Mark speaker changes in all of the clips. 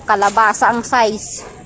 Speaker 1: kalabasa ang size.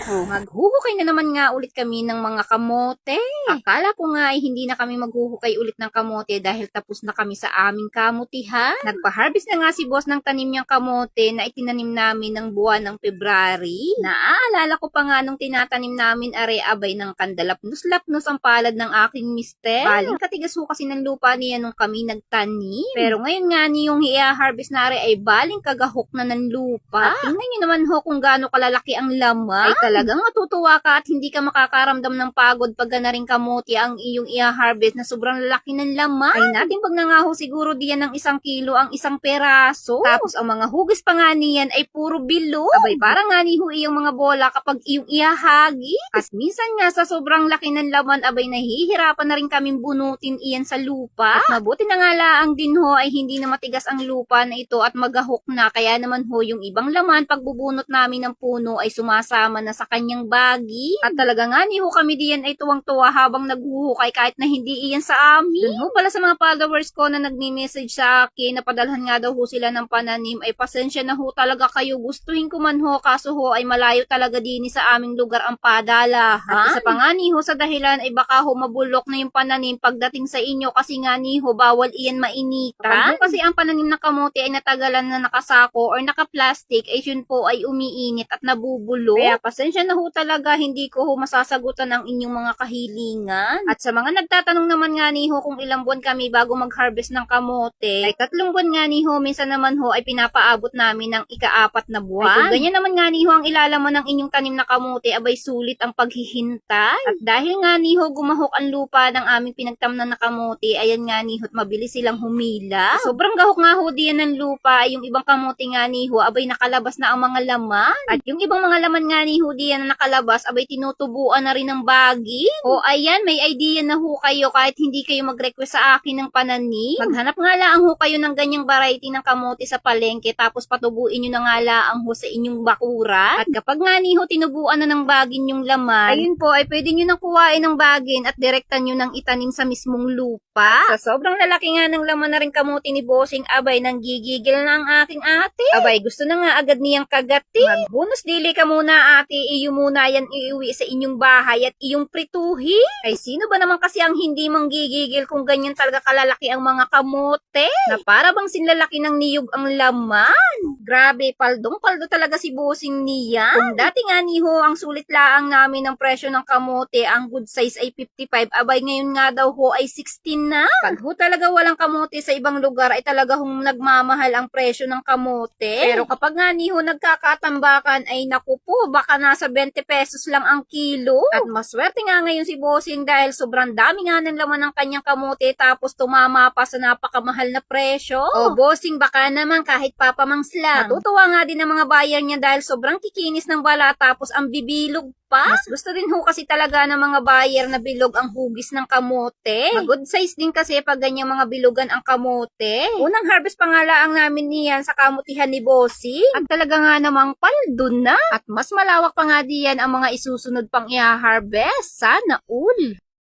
Speaker 1: Maghuhukay na naman nga ulit kami ng mga kamote. Akala ko nga ay hindi na kami maghuhukay ulit ng kamote dahil tapos na kami sa aming kamutihan. Nagpa-harvest na nga si boss ng tanim niyang kamote na itinanim namin ng buwan ng February. Naaalala ko pa nga nung tinatanim namin abay ng kandalapnus-lapnus ang palad ng aking mister. Baling katigas ho kasi ng lupa niya nung kami nagtanim. Pero ngayon nga niyong i-harvest na ay baling kagahok na ng lupa. At tingnan niyo naman ho kung gaano kalalaki ang laman. Ay talagang matutuwa ka at hindi ka makakaramdam ng pagod pag ganaring kamote ang iyong i-harvest na sobrang laki ng laman. Ay natin pag nangaho siguro diyan ng 1 kilo ang isang peraso. Tapos ang mga hugis pa nga niyan ay puro bilog. Abay parang nga ni ho iyong mga bola kapag iyong ihahagi. At minsan nga sa sobrang laki ng laman abay nahihirapan na rin kaming bunutin iyan sa lupa. At mabuti na nga laang din ho ay hindi na matigas ang lupa na ito at magahok na. Kaya naman ho yung ibang laman pagbubunot namin ng puno ay sumasama na sa kanyang bagi. At talaga nga ni ho kami diyan ay tuwang-tuwa habang naghuhukay kahit na hindi iyan sa amin. Dun ho pala sa mga followers ko na nagme-message sa akin na padalhan nga daw ho sila ng pananim ay pasensya na ho talaga kayo. Gustuhin ko man ho kaso ho ay malayo talaga din sa aming lugar ang padalahan. At isa pa nga ni ho sa dahilan ay baka ho mabulok na yung pananim pagdating sa inyo kasi nga ni ho bawal iyan mainitan. Kasi ang pananim ng kamote ay natagalan na nakasako or naka-plastic ay yun po ay umiinit at nabubulok. Kaya pasensya na ho talaga, hindi ko ho masasagutan ang inyong mga kahilingan. At sa mga nagtatanong naman nga ni ho kung ilang buwan kami bago mag-harvest ng kamote, ay 3 buwan nga ni ho, minsan naman ho ay pinapaabot namin ng ika-4 na buwan. Ay kung ganyan naman nga ni ho ang ilalaman ng inyong tanim na kamote, abay sulit ang paghihintay. At dahil nga ni ho gumahok ang lupa ng aming pinagtamnan na kamote, ayan nga ni ho, mabilis silang humila. Sobrang gahok nga ho diyan ng lupa, yung ibang kamote nga ni ho, abay nakalabas na ang mga laman. At yung ibang mga laman nga ni ho diyan na nakalabas, abay tinutubuan na rin ng bagi. O ayan, may idea na ho kayo kahit hindi kayo mag-request sa akin ng pananim. Maghanap nga lang ho kayo ng ganyang variety ng kamote sa palengke tapos patubuin nyo na nga lang ho sa inyong bakuran. At kapag nga ni ho tinubuan na ng bagin yung laman, ayun po ay pwede nyo nang kuwain ng bagin at direktan nyo nang itanim sa mismong lupa. At sa sobrang lalaki nga ng laman na rin kamote ni Bossing, abay nang gigigil na ang aking ate. Abay gusto na nga agad niyang kagatin. Magbunus dili ka muna ate, iyo muna yan iuwi sa inyong bahay at iyong prituhi. Ay sino ba naman kasi ang hindi manggigigil kung ganyan talaga kalalaki ang mga kamote? Na para bang sinlalaki ng niyog ang laman. Grabe, paldong-paldo talaga si Bossing niya. Kung dati nga niho ang sulit laang namin ng presyo ng kamote, ang good size ay 55, abay ngayon nga daw ho ay 16 na. Pag ho talaga walang kamote sa ibang lugar ay talaga hong nagmamahal ang presyo ng kamote. Pero kapag nga niho nagkakatambakan ay naku po, baka nasa 20 pesos lang ang kilo. At maswerte nga ngayon si Bossing dahil sobrang dami nga ng laman ng kanyang kamote tapos tumama pa sa napakamahal na presyo. O Bossing, baka naman kahit papamangslang. Natutuwa nga din ang mga buyer niya dahil sobrang kikinis ng bala tapos ang bibilog pa. Mas gusto din ho kasi talaga ng mga buyer na bilog ang hugis ng kamote. Good size din kasi pag ganyang mga bilugan ang kamote. Unang harvest pa nga lang namin niyan sa kamutihan ni Bossing. At talaga nga namang paldo na. At mas malawak pa nga diyan ang mga isusunod pang i-harvest. Sana all.